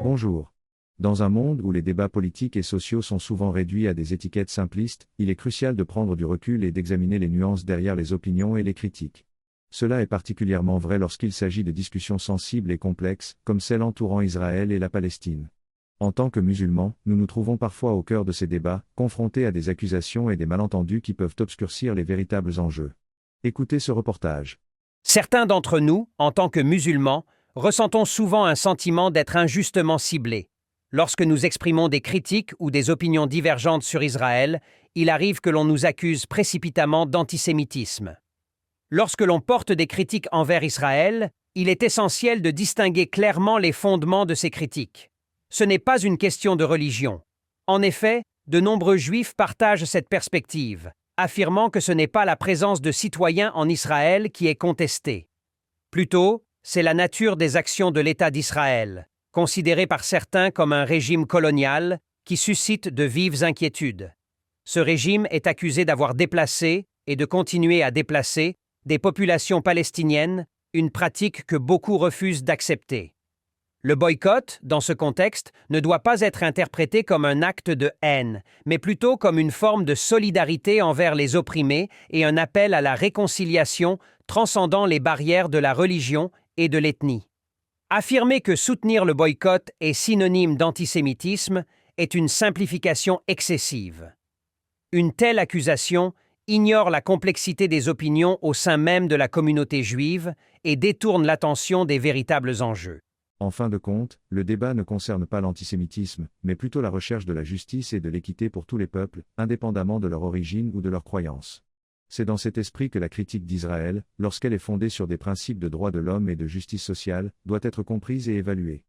Bonjour. Dans un monde où les débats politiques et sociaux sont souvent réduits à des étiquettes simplistes, il est crucial de prendre du recul et d'examiner les nuances derrière les opinions et les critiques. Cela est particulièrement vrai lorsqu'il s'agit de discussions sensibles et complexes, comme celle entourant Israël et la Palestine. En tant que musulmans, nous nous trouvons parfois au cœur de ces débats, confrontés à des accusations et des malentendus qui peuvent obscurcir les véritables enjeux. Écoutez ce reportage. Certains d'entre nous, en tant que musulmans, ressentons souvent un sentiment d'être injustement ciblés. Lorsque nous exprimons des critiques ou des opinions divergentes sur Israël, il arrive que l'on nous accuse précipitamment d'antisémitisme. Lorsque l'on porte des critiques envers Israël, il est essentiel de distinguer clairement les fondements de ces critiques. Ce n'est pas une question de religion. En effet, de nombreux Juifs partagent cette perspective, affirmant que ce n'est pas la présence de citoyens en Israël qui est contestée. Plutôt, c'est la nature des actions de l'État d'Israël, considéré par certains comme un régime colonial, qui suscite de vives inquiétudes. Ce régime est accusé d'avoir déplacé, et de continuer à déplacer, des populations palestiniennes, une pratique que beaucoup refusent d'accepter. Le boycott, dans ce contexte, ne doit pas être interprété comme un acte de haine, mais plutôt comme une forme de solidarité envers les opprimés et un appel à la réconciliation transcendant les barrières de la religion et de l'ethnie. Affirmer que soutenir le boycott est synonyme d'antisémitisme est une simplification excessive. Une telle accusation ignore la complexité des opinions au sein même de la communauté juive et détourne l'attention des véritables enjeux. En fin de compte, le débat ne concerne pas l'antisémitisme, mais plutôt la recherche de la justice et de l'équité pour tous les peuples, indépendamment de leur origine ou de leurs croyances. C'est dans cet esprit que la critique d'Israël, lorsqu'elle est fondée sur des principes de droits de l'homme et de justice sociale, doit être comprise et évaluée.